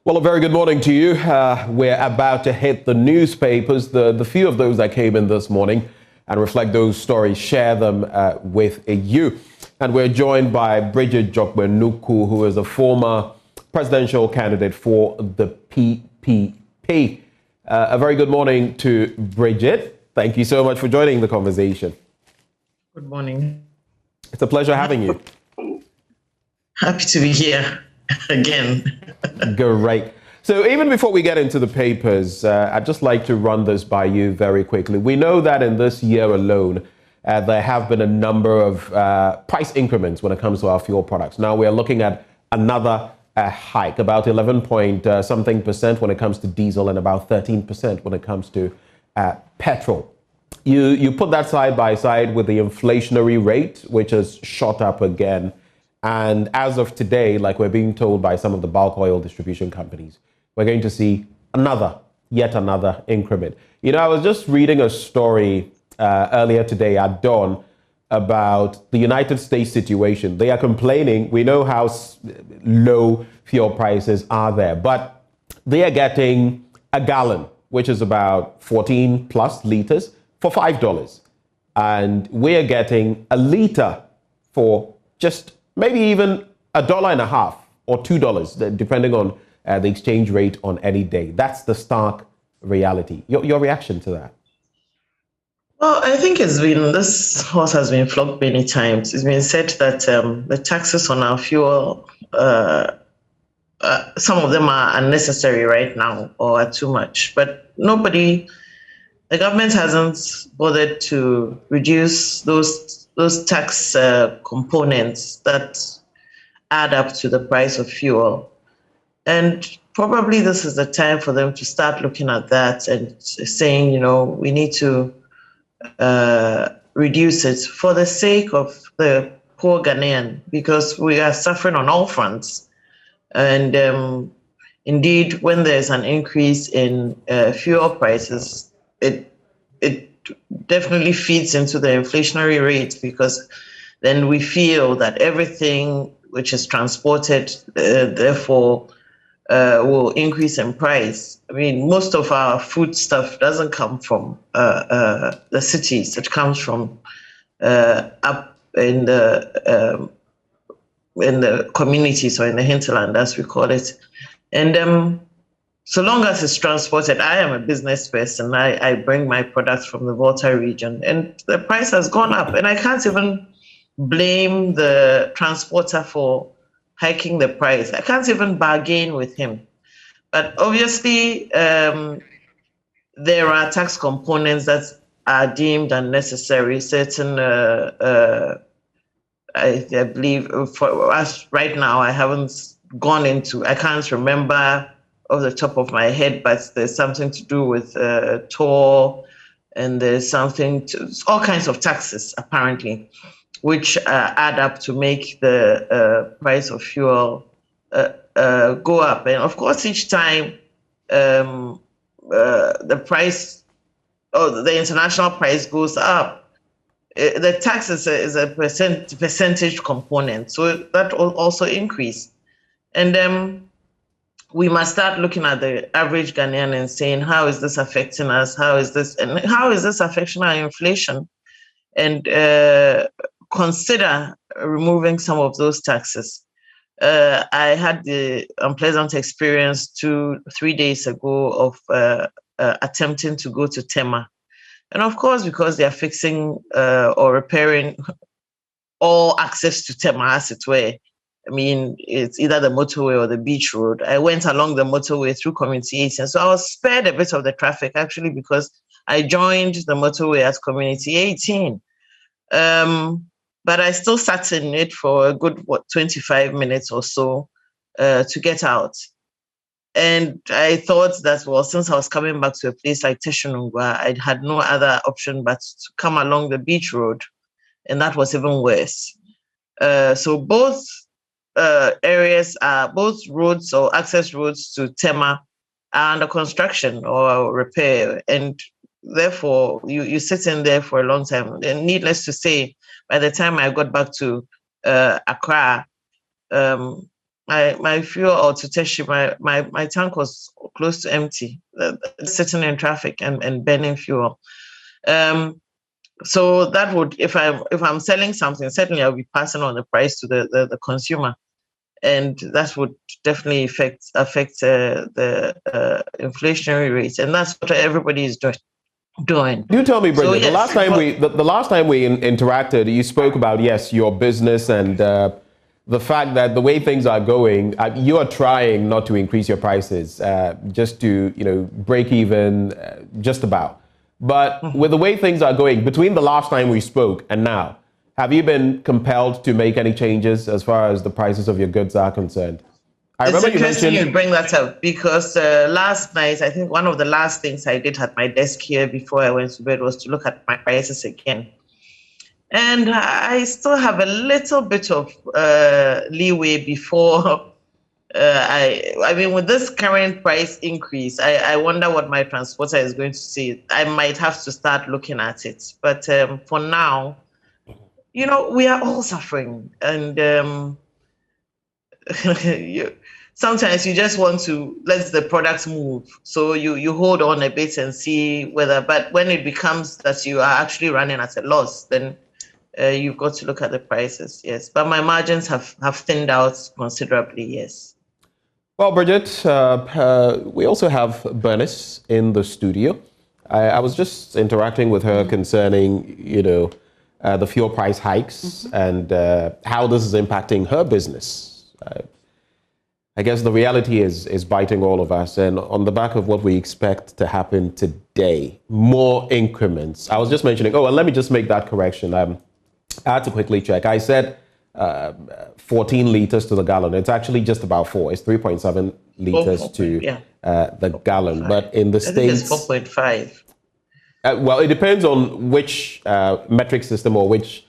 Well, a very good morning to you. We're about to hit the newspapers, the few of those that came in this morning, and reflect those stories, share them with you. And we're joined by Bridget Jokbenuku, who is a former presidential candidate for the PPP. A very good morning to Bridget. Thank you so much for joining the conversation. Good morning. It's a pleasure having you. Happy to be here again. Great. So even before we get into the papers, I'd just like to run this by you very quickly. We know that in this year alone, there have been a number of price increments when it comes to our fuel products. Now we're looking at another hike, about 11 point something percent when it comes to diesel and about 13% when it comes to petrol. You put that side by side with the inflationary rate, which has shot up again. And as of today, like we're being told by some of the bulk oil distribution companies, we're going to see yet another increment. You know, I was just reading a story earlier today at dawn about the United States situation. They are complaining. We know how low fuel prices are there, but they are getting a gallon, which is about 14 plus liters, for $5. And we're getting a liter for just maybe even $1.50 or $2, depending on the exchange rate on any day. That's the stark reality. Your reaction to that? Well, I think this horse has been flogged many times. It's been said that the taxes on our fuel, some of them are unnecessary right now or are too much. But the government hasn't bothered to reduce those tax components that add up to the price of fuel. And probably this is the time for them to start looking at that and saying, you know, we need to reduce it for the sake of the poor Ghanaian, because we are suffering on all fronts. And indeed, when there's an increase in fuel prices, it definitely feeds into the inflationary rate, because then we feel that everything which is transported, therefore, will increase in price. I mean, most of our food stuff doesn't come from the cities. It comes from up in the communities, or in the hinterland, as we call it. And so long as it's transported, I am a business person. I bring my products from the Volta region, and the price has gone up. And I can't even blame the transporter for hiking the price. I can't even bargain with him. But obviously, there are tax components that are deemed unnecessary. Certain, I believe, for us right now, I can't remember off the top of my head, but there's something to do with toll, and there's all kinds of taxes, apparently, which add up to make the price of fuel go up. And of course, each time the price, the international price goes up, the tax is a percentage component, so that will also increase. And we must start looking at the average Ghanaian and saying, how is this affecting us? How is this affecting our inflation? And consider removing some of those taxes. I had the unpleasant experience 2-3 days ago of attempting to go to Tema. And of course, because they are fixing or repairing all access to Tema, as it were, I mean, it's either the motorway or the beach road. I went along the motorway through Community 18. So I was spared a bit of the traffic, actually, because I joined the motorway at Community 18. But I still sat in it for a good, 25 minutes or so to get out. And I thought that, well, since I was coming back to a place like Teshanungwa, I had no other option but to come along the beach road. And that was even worse. So both both roads or access roads to Tema are under construction or repair. And therefore, you sit in there for a long time. And needless to say, by the time I got back to Accra, my fuel, or to test you, my tank was close to empty, sitting in traffic and burning fuel. So that would, if I'm selling something, certainly I'll be passing on the price to the consumer, and that would definitely affect the inflationary rates, and that's what everybody is doing. Do tell me, Bridget, so, yes, the last time we interacted, you spoke about, yes, your business and the fact that the way things are going, you are trying not to increase your prices, just to, break even, just about. But with the way things are going, between the last time we spoke and now, have you been compelled to make any changes as far as the prices of your goods are concerned? It's interesting you bring that up, because last night, I think one of the last things I did at my desk here before I went to bed was to look at my prices again. And I still have a little bit of leeway before I mean, with this current price increase, I wonder what my transporter is going to say. I might have to start looking at it. But for now, we are all suffering. And sometimes you just want to let the products move. So you hold on a bit and see whether, but when it becomes that you are actually running at a loss, then you've got to look at the prices, yes. But my margins have thinned out considerably, yes. Well, Bridget, we also have Bernice in the studio. I was just interacting with her concerning, the fuel price hikes and how this is impacting her business. I guess the reality is biting all of us, and on the back of what we expect to happen today, more increments. I was just mentioning, and let me just make that correction. I had to quickly check. I said 14 liters to the gallon. It's actually just about 4. It's 3.7 liters to the gallon. But in the States, it's 4.5. Well, it depends on which metric system or which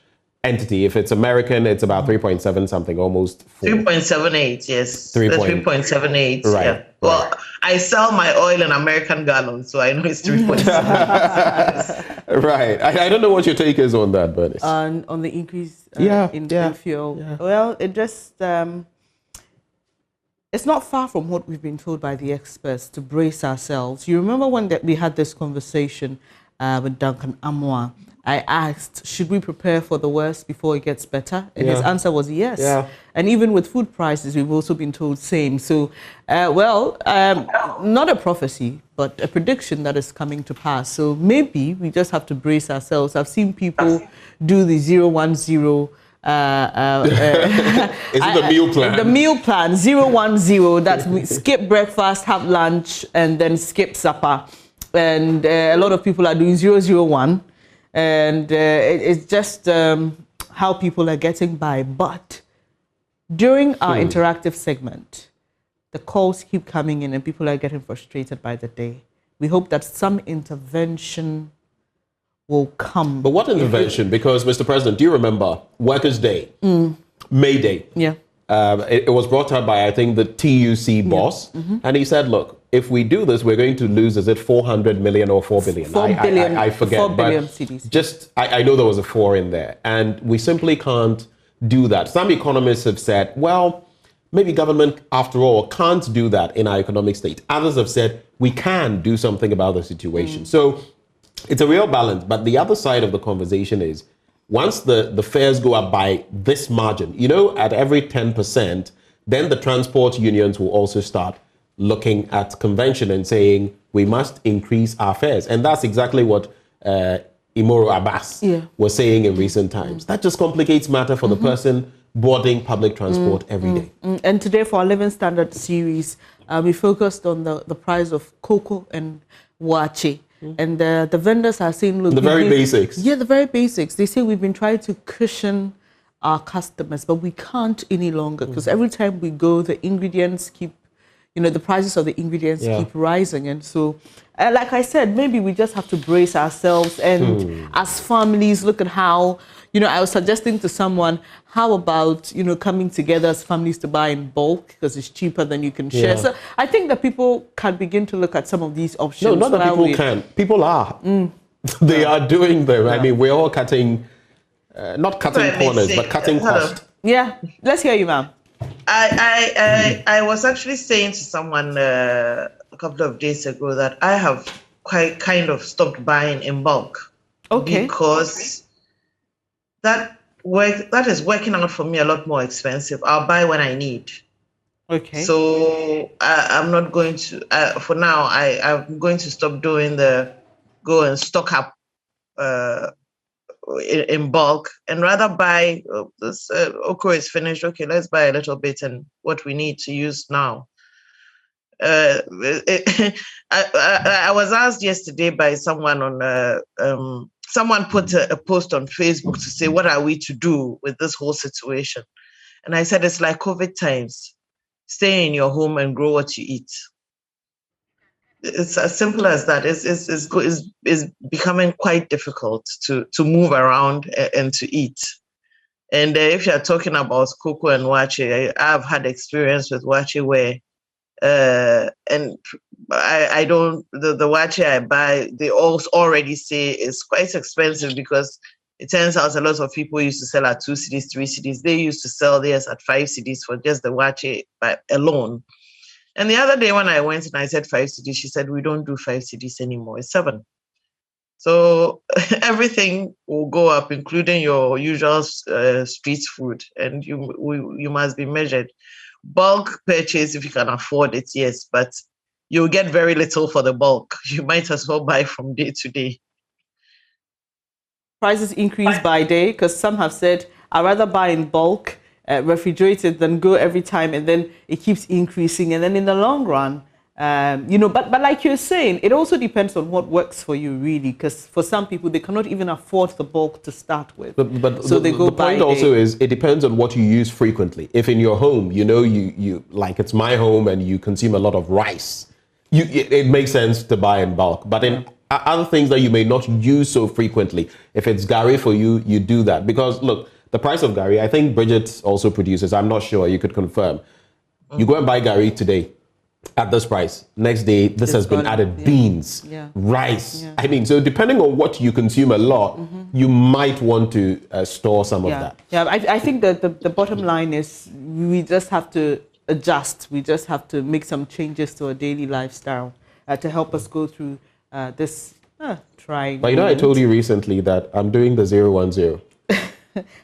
entity. If it's American, it's about 3.7 something, almost 4. 3.78, yes. 3.78. Right. Yeah. Well, I sell my oil in American gallons, so I know it's 3.7. Right. I don't know what your take is on that, Bernice. On the increase in fuel. Yeah. Well, it just it's not far from what we've been told by the experts to brace ourselves. You remember when we had this conversation with Duncan Amoa? I asked, should we prepare for the worst before it gets better? And his answer was yes. Yeah. And even with food prices, we've also been told same. So, not a prophecy, but a prediction that is coming to pass. So maybe we just have to brace ourselves. I've seen people do the 010. Is it the meal plan? The meal plan, 010, that we skip breakfast, have lunch, and then skip supper. And a lot of people are doing 001. And it's just how people are getting by. But during our interactive segment, the calls keep coming in and people are getting frustrated by the day. We hope that some intervention will come. But what intervention? Because, Mr. President, do you remember Workers' Day, May Day? Yeah. It was brought up by, I think, the TUC boss. And he said, look, if we do this, we're going to lose, is it 400 million or 4 billion? 4 billion. I forget. 4 billion cedis. I know there was a 4 in there. And we simply can't do that. Some economists have said, well, maybe government, after all, can't do that in our economic state. Others have said, we can do something about the situation. So it's a real balance. But the other side of the conversation is, once the fares go up by this margin, at every 10%, then the transport unions will also start looking at convention and saying, we must increase our fares. And that's exactly what Imoro Abbas was saying in recent times. That just complicates matter for the person boarding public transport every day. And today for our Living Standard series, we focused on the price of cocoa and wache. And the vendors are saying, look, the very basics. Yeah, the very basics. They say we've been trying to cushion our customers, but we can't any longer, because every time we go, the ingredients keep, the prices of the ingredients keep rising. And so, like I said, maybe we just have to brace ourselves and as families look at how, I was suggesting to someone, how about, coming together as families to buy in bulk because it's cheaper than you can share. So I think that people can begin to look at some of these options. No, not that people can. People are. They are doing them. I mean, we're all cutting, not cutting corners, but cutting costs. Yeah. Let's hear you, ma'am. I was actually saying to someone a couple of days ago that I have kind of stopped buying in bulk. Okay. Because that is working out for me a lot more expensive. I'll buy when I need. Okay. So I'm not going to, for now, I'm going to stop doing the go and stock up in bulk and rather buy this okra is finished. Okay, let's buy a little bit and what we need to use now. I was asked yesterday by someone on someone put a post on Facebook to say, what are we to do with this whole situation? And I said, it's like COVID times. Stay in your home and grow what you eat. It's as simple as that. It's becoming quite difficult to move around and to eat. And if you're talking about cocoa and wache, I've had experience with wache where and I don't the wache I buy, they also already say is quite expensive because it turns out a lot of people used to sell at 2 cedis, 3 cedis. They used to sell theirs at 5 cedis for just the wache alone. And the other day when I went and I said 5 cedis, she said, we don't do 5 cedis anymore. It's 7. So everything will go up, including your usual street food, and you must be measured. Bulk purchase, if you can afford it, yes, but you'll get very little for the bulk. You might as well buy from day to day. Prices increase by day because some have said, I'd rather buy in bulk, refrigerated, than go every time, and then it keeps increasing. And then in the long run, but like you're saying, it also depends on what works for you, really, because for some people, they cannot even afford the bulk to start with. But so they go the point also is it depends on what you use frequently. If in your home, you like it's my home and you consume a lot of rice, it makes sense to buy in bulk. But in other things that you may not use so frequently, if it's gari for you, you do that. Because look, the price of gari, I think Bridget also produces, I'm not sure, you could confirm. You go and buy gari today at this price. Next day, this has been added, beans, rice. I mean, so depending on what you consume a lot, you might want to store some of that. Yeah, I think that the bottom line is we just have to adjust. We just have to make some changes to our daily lifestyle to help us go through this trying But I told you recently that I'm doing the 010.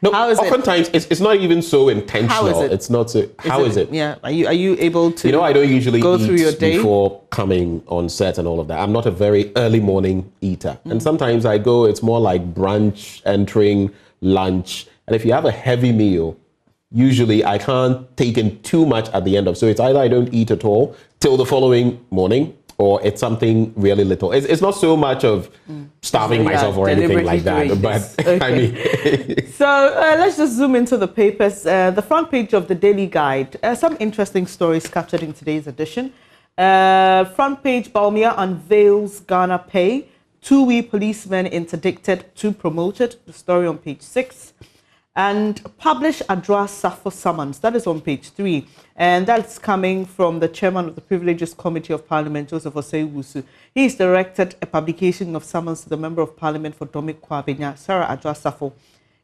No, how is oftentimes it's not even so intentional. How is it? It's not so. How is it? Yeah. Are you able to? I don't usually go eat through your day before coming on set and all of that. I'm not a very early morning eater, and sometimes I go. It's more like brunch, entering lunch, and if you have a heavy meal, usually I can't take in too much at the end of. So it's either I don't eat at all till the following morning, or it's something really little. It's not so much of starving myself or anything like that. But okay. I mean, so let's just zoom into the papers. The front page of the Daily Guide. Some interesting stories captured in today's edition. Front page: Bawumia unveils Ghana Pay. 2-wee policemen interdicted, 2 promoted. The story on page 6. And publish Adwoa Safo summons. That is on page 3. And that's coming from the chairman of the Privileges Committee of Parliament, Joseph Osei-Wusu. He's directed a publication of summons to the Member of Parliament for Domik Kwabenya, Sarah Adwoa Safo,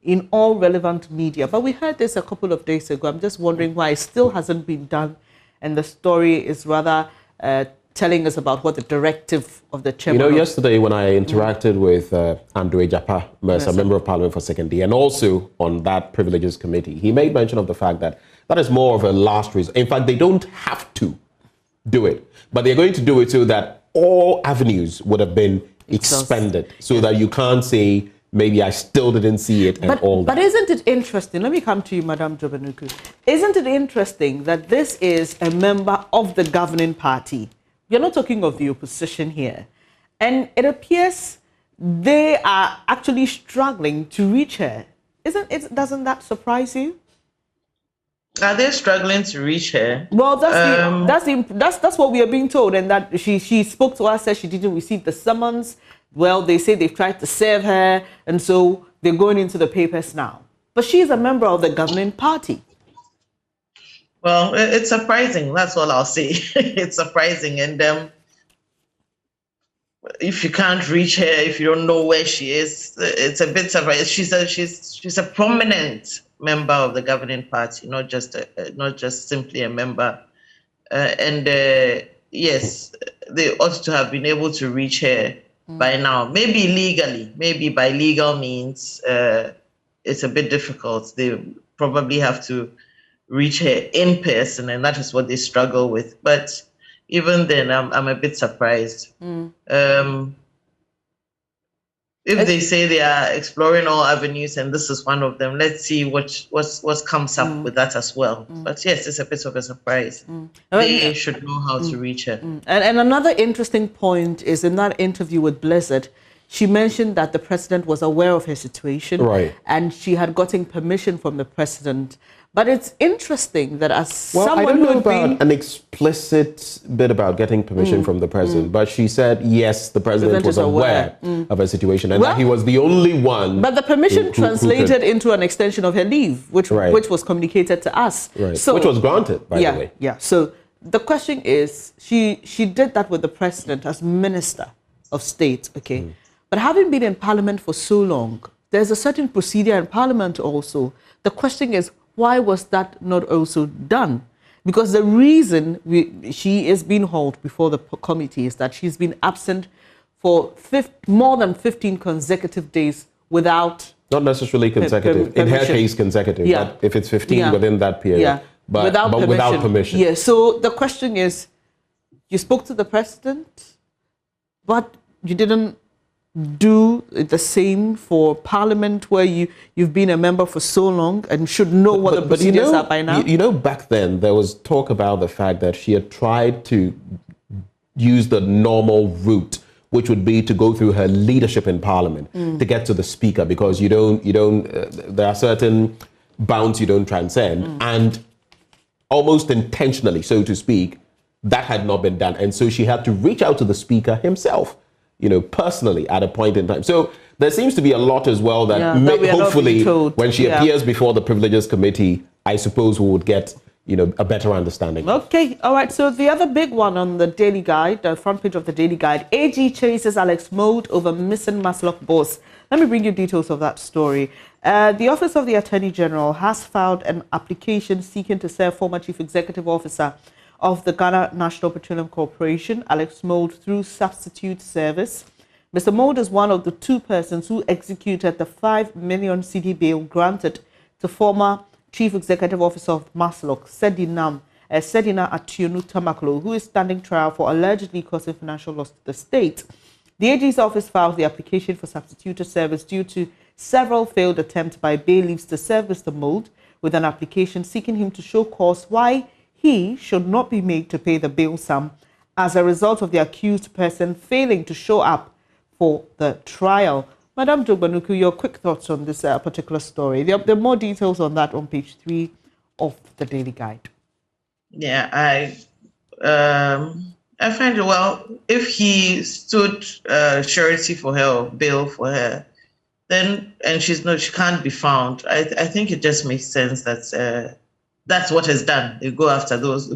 in all relevant media. But we heard this a couple of days ago. I'm just wondering why it still hasn't been done. And the story is rather telling us about what the directive of the chairman... yesterday when I interacted with Andre Japa, Mercer, Member of Parliament for 2nd, and also on that Privileges Committee, he made mention of the fact that that is more of a last resort. In fact, they don't have to do it, but they're going to do it so that all avenues would have been expended, so that you can't say, maybe I still didn't see it and all that. But isn't it interesting? Let me come to you, Madam Jobanuku. Isn't it interesting that this is a member of the governing party? We're not talking of the opposition here. And it appears they are actually struggling to reach her. Doesn't that surprise you? Are they struggling to reach her? Well, that's what we are being told, and that she spoke to us, said she didn't receive the summons. Well, they say they've tried to serve her, and so they're going into the papers now. But she is a member of the governing party. Well, it's surprising. That's all I'll say. It's surprising, and if you can't reach her, if you don't know where she is, it's a bit surprising. She's a prominent member of the governing party, not just simply a member. Yes, they ought to have been able to reach her by now. Maybe legally, maybe by legal means, it's a bit difficult. They probably have to reach her in person, and that is what they struggle with. But even then, I'm a bit surprised. If they say they are exploring all avenues and this is one of them, let's see what comes up with that as well. But yes, it's a bit of a surprise. They should know how to reach her. And another interesting point is in that interview with Blizzard, she mentioned that the president was aware of her situation, right, and she had gotten permission from the president. But it's interesting that as someone I don't know about an explicit bit about getting permission from the president, but she said, yes, the president was aware of her situation and that he was the only one. But the permission translated into an extension of her leave, which was communicated to us. Right. So, which was granted, by the way. Yeah. So the question is, she did that with the president as Minister of State, okay? But having been in Parliament for so long, there's a certain procedure in Parliament also. The question is, why was that not also done? Because the reason she is being hauled before the committee is that she's been absent for more than 15 consecutive days without... Not necessarily consecutive. In her case, consecutive. Yeah. But if it's 15 within that period. Yeah. But without permission. Yeah. So the question is, you spoke to the president, but you didn't do the same for Parliament, where you've been a member for so long and should know what the procedures are by now. You know, back then there was talk about the fact that she had tried to use the normal route, which would be to go through her leadership in Parliament to get to the Speaker, because there are certain bounds you don't transcend, and almost intentionally, so to speak, that had not been done, and so she had to reach out to the Speaker himself, personally at a point in time. So there seems to be a lot as well that hopefully when she appears before the Privileges Committee, I suppose we would get, a better understanding. Okay, all right. So the other big one on the Daily Guide, the front page of the Daily Guide, AG chases Alex Mould over missing MASLOC Boss. Let me bring you details of that story. The Office of the Attorney General has filed an application seeking to serve former Chief Executive Officer of the Ghana National Petroleum Corporation, Alex Mould, through substitute service. Mr. Mould is one of the two persons who executed the 5 million cedi bail granted to former Chief Executive Officer of MASLOC, Sedina Ationu Tamaklo, who is standing trial for allegedly causing financial loss to the state. The AG's office filed the application for substituted service due to several failed attempts by bailiffs to serve Mr. Mould with an application seeking him to show cause why he should not be made to pay the bail sum as a result of the accused person failing to show up for the trial. Madam Jogbanuku, your quick thoughts on this particular story. There are more details on that on page 3 of the Daily Guide. Yeah, I find it, well, if he stood surety for her or bail for her, then, and she can't be found, I think it just makes sense that that's what is done. You go after those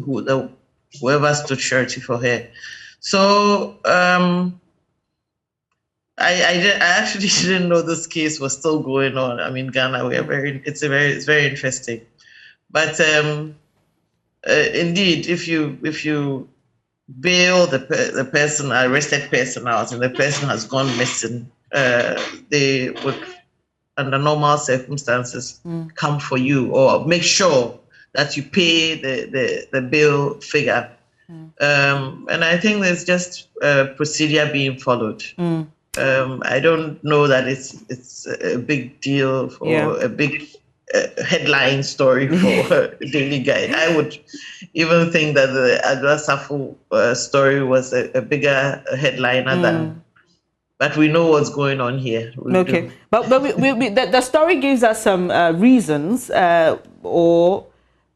whoever stood surety for her. So I actually didn't know this case was still going on. I mean, Ghana, it's very interesting. But indeed, if you bail the person, arrested person out, and the person has gone missing, they would, under normal circumstances, come for you or make sure that you pay the bill figure. And I think there's just a procedure being followed. I don't know that it's a big deal for a big headline story for Daily Guide. I would even think that the Adwa Safo story was a bigger headliner than. But we know what's going on here. Okay, but the story gives us some reasons,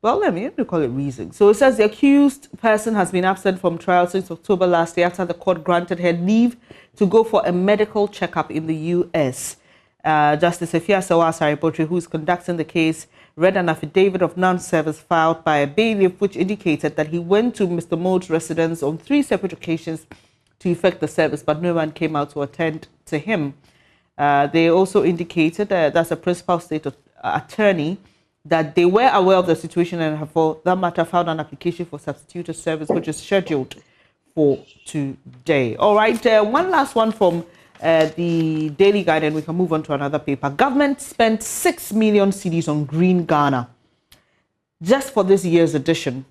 well, let me call it reason. So it says the accused person has been absent from trial since October last year after the court granted her leave to go for a medical checkup in the U.S. Justice Efia Sawasari, who is conducting the case, read an affidavit of non-service filed by a bailiff which indicated that he went to Mr. Mould's residence on 3 separate occasions to effect the service, but no one came out to attend to him. They also indicated that's a principal state attorney that they were aware of the situation and have, for that matter, filed an application for substituted service, which is scheduled for today. All right, one last one from the Daily Guide, and we can move on to another paper. Government spent 6 million cedis on Green Ghana just for this year's edition.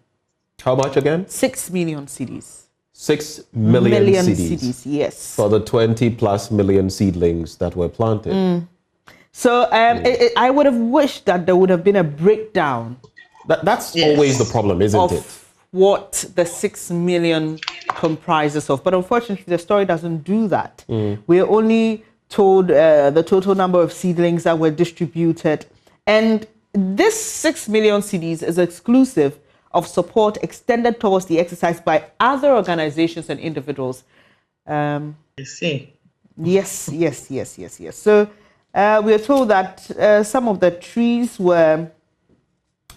How much again? 6 million cedis. 6 million cedis. Yes. For the 20+ million seedlings that were planted. So I would have wished that there would have been a breakdown. That's always the problem, isn't it? What the 6 million comprises of. But unfortunately, the story doesn't do that. We're only told the total number of seedlings that were distributed. And this 6 million cedis is exclusive of support extended towards the exercise by other organizations and individuals. I see. Yes. So we are told that some of the trees were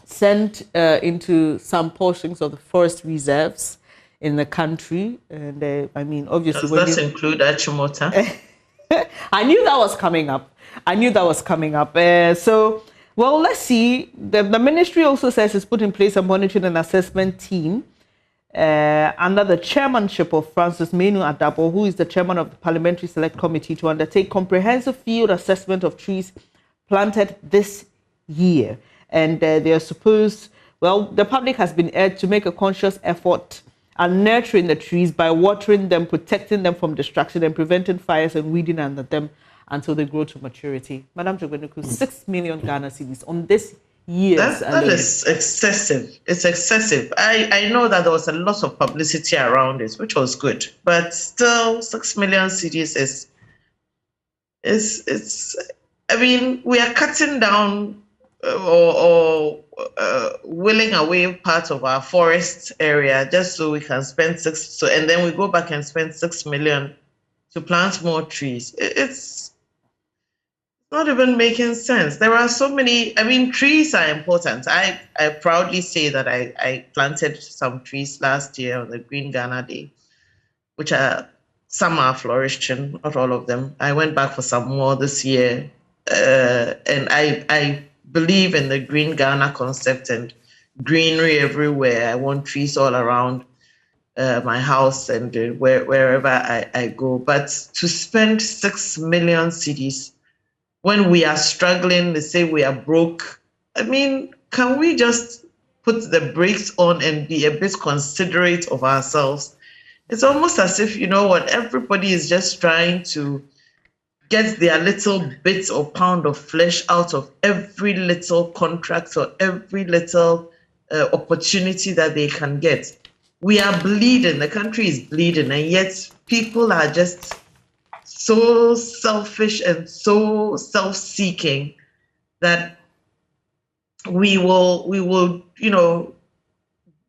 sent into some portions of the forest reserves in the country. And I mean, obviously... Does that include Achimota? I knew that was coming up. So, well, let's see. The ministry also says it's put in place a monitoring and assessment team under the chairmanship of Francis Menu Adabo, who is the chairman of the Parliamentary Select Committee, to undertake comprehensive field assessment of trees planted this year. And they are supposed, well, the public has been urged to make a conscious effort and nurturing the trees by watering them, protecting them from destruction, and preventing fires and weeding under them until they grow to maturity. Madam Jogbenuku, 6 million Ghana cedis on this year. That is excessive. It's excessive. I know that there was a lot of publicity around it, which was good, but still 6 million cedis is I mean, we are cutting down or willing away part of our forest area just so we can spend and then we go back and spend 6 million to plant more trees. It's not even making sense. There are so many, I mean, trees are important. I proudly say that I planted some trees last year on the Green Ghana Day, which some are flourishing, not all of them. I went back for some more this year. And I believe in the Green Ghana concept and greenery everywhere. I want trees all around my house and wherever I go. But to spend 6 million cedis when we are struggling, they say we are broke. I mean, can we just put the brakes on and be a bit considerate of ourselves? It's almost as if, you know what, everybody is just trying to get their little bit or pound of flesh out of every little contract or every little opportunity that they can get. We are bleeding, the country is bleeding, and yet people are just so selfish and so self-seeking that we will, you know,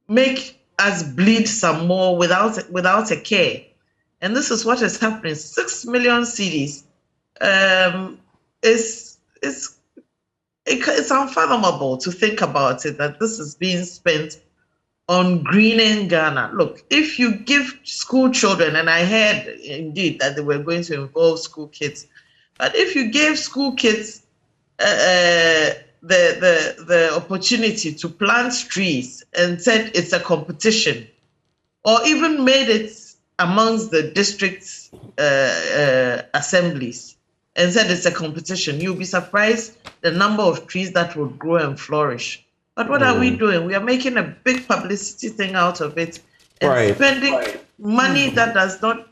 make us bleed some more without a care. And this is what is happening. 6 million cedis. It's unfathomable to think about it, that this is being spent on greening Ghana. Look, if you give school children, and I heard indeed that they were going to involve school kids, but if you gave school kids the opportunity to plant trees and said it's a competition, or even made it amongst the district's assemblies and said it's a competition, you'll be surprised the number of trees that would grow and flourish. But what are we doing? We are making a big publicity thing out of it and spending money that does not,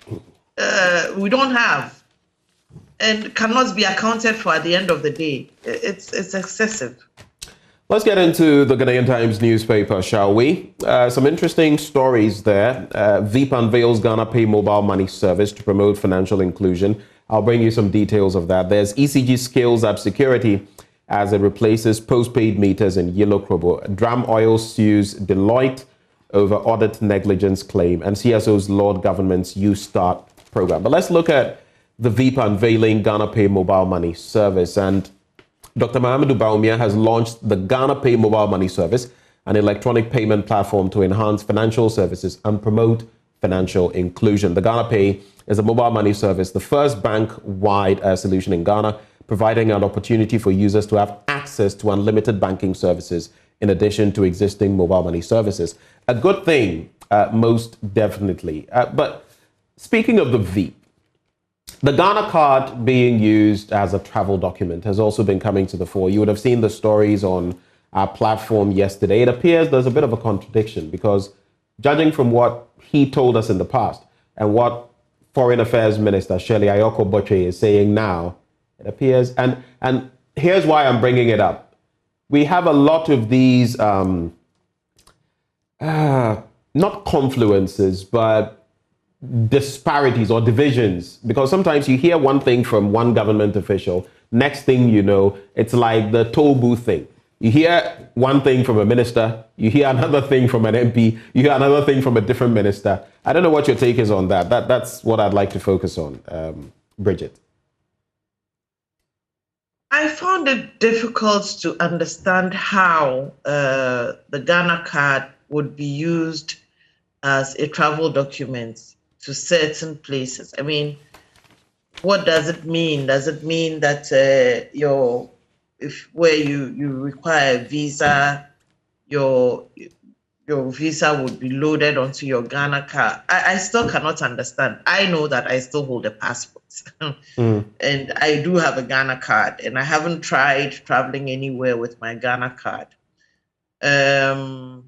we don't have and cannot be accounted for at the end of the day. It's excessive. Let's get into the Ghanaian Times newspaper, shall we? Some interesting stories there. VIP unveils Ghana Pay mobile money service to promote financial inclusion. I'll bring you some details of that. There's ECG scales up security as it replaces postpaid meters in Yellow Krobo. Dram Oil sues Deloitte over audit negligence claim, and CSO's Lord Government's U-Start program. But let's look at the VIP unveiling Ghana Pay mobile money service. And Dr. Mahamudu Bawumia has launched the Ghana Pay mobile money service, an electronic payment platform to enhance financial services and promote financial inclusion. The Ghana Pay is a mobile money service, the first bank-wide solution in Ghana, providing an opportunity for users to have access to unlimited banking services in addition to existing mobile money services. A good thing, most definitely. But speaking of the V, the Ghana card being used as a travel document has also been coming to the fore. You would have seen the stories on our platform yesterday. It appears there's a bit of a contradiction because judging from what he told us in the past and what Foreign Affairs Minister Shirley Ayoko Botchwey is saying now, it appears, and here's why I'm bringing it up. We have a lot of these, not confluences, but disparities or divisions, because sometimes you hear one thing from one government official, next thing you know, it's like the toll booth thing. You hear one thing from a minister, you hear another thing from an MP, you hear another thing from a different minister. I don't know what your take is on that. That's what I'd like to focus on, Bridget. I found it difficult to understand how the Ghana card would be used as a travel document to certain places. I mean, what does it mean? Does it mean that where you require a visa, your visa would be loaded onto your Ghana card? I still cannot understand. I know that I still hold a passport and I do have a Ghana card, and I haven't tried traveling anywhere with my Ghana card. Shadi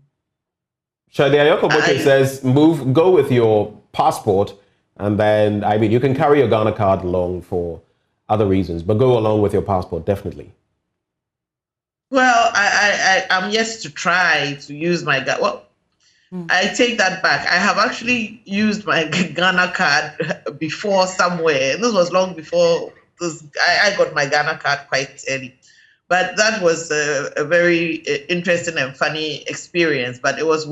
Ayoko Botchwey says, go with your passport, and then, I mean, you can carry your Ghana card along for other reasons, but go along with your passport, definitely. Well, I'm yet to try to use my Ghana. Well, I take that back. I have actually used my Ghana card before somewhere. This was long before this. I got my Ghana card quite early. But that was a very interesting and funny experience. But it was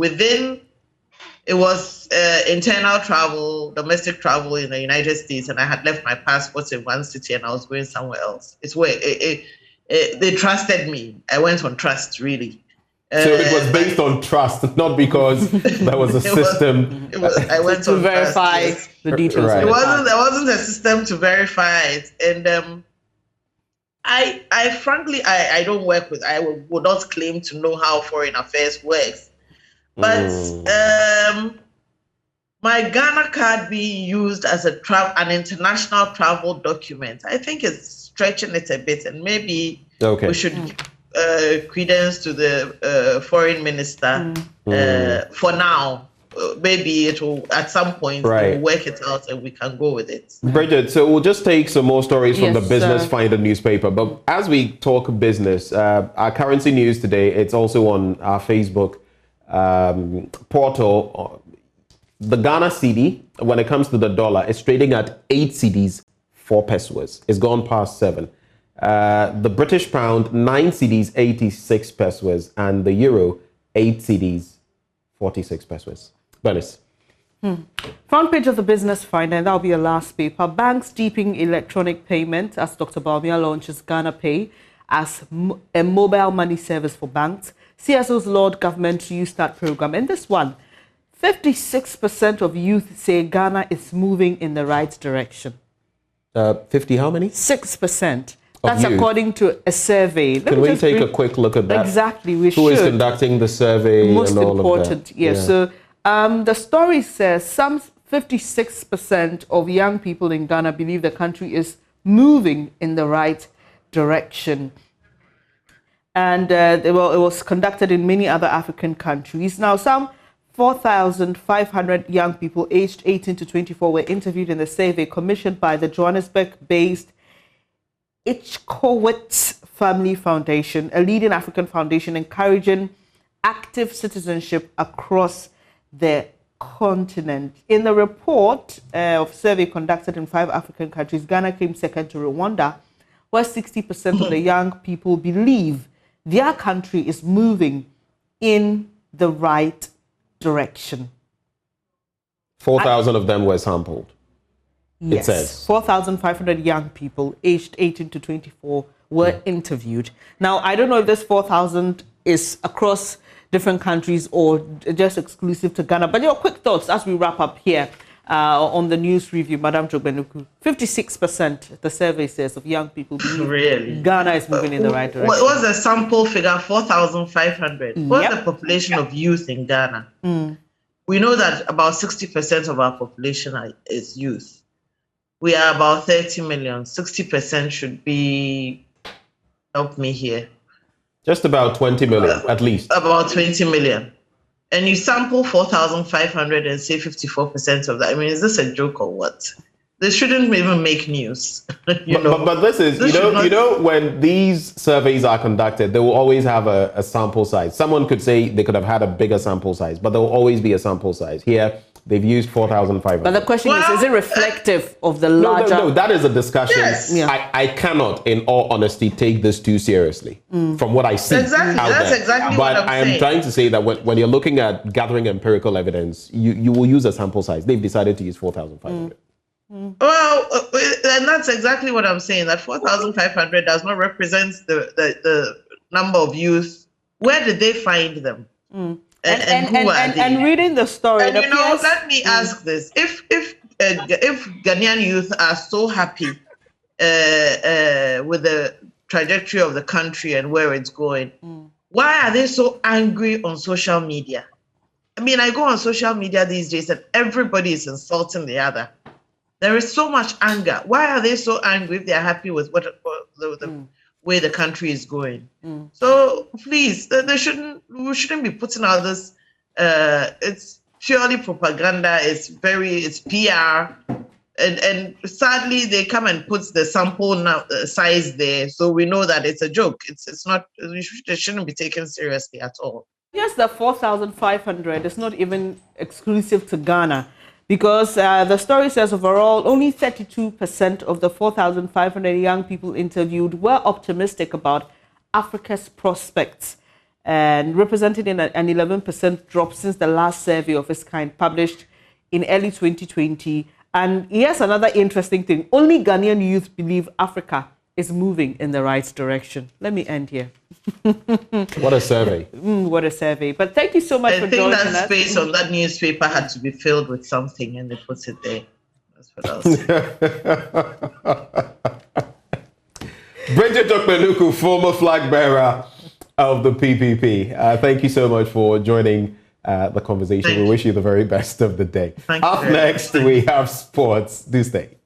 internal travel, domestic travel in the United States, and I had left my passport in one city and I was going somewhere else. It's where they trusted me. I went on trust, really. So it was based on trust, not because there was a system. I went to verify the details. Right. There wasn't a system to verify it, and I frankly don't work with. I would not claim to know how foreign affairs works, but my Ghana card being used as an international travel document, I think it's stretching it a bit, and maybe we should credence to the foreign minister for now. Maybe it will at some point we'll work it out and we can go with it. Bridget, so we'll just take some more stories from the Business Finder newspaper. But as we talk business, our currency news today, it's also on our Facebook portal. The Ghana cedi, when it comes to the dollar, is trading at 8 cedis, 4 pesos. It's gone past 7. The British pound, 9 cedis, 86 pesos, and the euro, 8 cedis, 46 pesos. Bernice. Front page of the Business Finder, and that'll be your last paper. Banks deepening electronic payment as Dr. Bawumia launches Ghana Pay as a mobile money service for banks. CSO's Lord government to use that program. And this one, 56% of youth say Ghana is moving in the right direction. 50 how many? 6%. That's according to a survey. Can we take a quick look at that? Exactly, we should. Who is conducting the survey Most and all important, of that? Yes. So the story says some 56% of young people in Ghana believe the country is moving in the right direction. And it was conducted in many other African countries. Now, some 4,500 young people aged 18 to 24 were interviewed in the survey commissioned by the Johannesburg-based Ichkowitz Family Foundation, a leading African foundation encouraging active citizenship across the continent. In the report of survey conducted in 5 African countries, Ghana came second to Rwanda, where 60% of the young people believe their country is moving in the right direction. 4,000 of them were sampled. Yes, it says 4,500 young people aged 18 to 24 were interviewed. Now, I don't know if this 4,000 is across different countries or just exclusive to Ghana, but your quick thoughts as we wrap up here. on the news review, Madam Jogbenuku, 56%, the survey says, of young people believe really? Ghana is moving in the right direction. What was the sample figure? 4,500. What's the population of youth in Ghana? We know that about 60% of our population is youth. We are about 30 million. 60% should be, help me here. Just about 20 million, at least. About 20 million. And you sample 4,500 and say 54% of that. I mean, is this a joke or what? They shouldn't even make news. But this is, you know, when these surveys are conducted, they will always have a sample size. Someone could say they could have had a bigger sample size, but there will always be a sample size. Here, they've used 4,500. But the question is it reflective of the larger... No, that is a discussion. Yes. Yeah. I cannot, in all honesty, take this too seriously from what I see. Exactly. That's exactly what I'm saying. But I am trying to say that when you're looking at gathering empirical evidence, you will use a sample size. They've decided to use 4,500. Well, and that's exactly what I'm saying, that 4,500 does not represent the number of youth. Where did they find them? And who are they? And reading the story, and let me ask this: if Ghanaian youth are so happy with the trajectory of the country and where it's going, why are they so angry on social media? I mean, I go on social media these days and everybody is insulting the other. There is so much anger. Why are they so angry if they are happy with the way the country is going? So please, we shouldn't be putting out this. It's purely propaganda. It's PR, and sadly they come and put the sample size there, so we know that it's a joke. It's not. It shouldn't be taken seriously at all. Yes, the 4,500 is not even exclusive to Ghana. Because the story says overall, only 32% of the 4,500 young people interviewed were optimistic about Africa's prospects, and represented in an 11% drop since the last survey of its kind published in early 2020. And here's another interesting thing. Only Ghanaian youth believe Africa is moving in the right direction. Let me end here. What a survey. What a survey. But thank you so much for joining us. I think that space on that newspaper had to be filled with something, and they put it there. That's what I'll say. Bridget Jogbenuku, former flag bearer of the PPP. Thank you so much for joining the conversation. We wish you the very best of the day. Up next, we have sports. Do stay.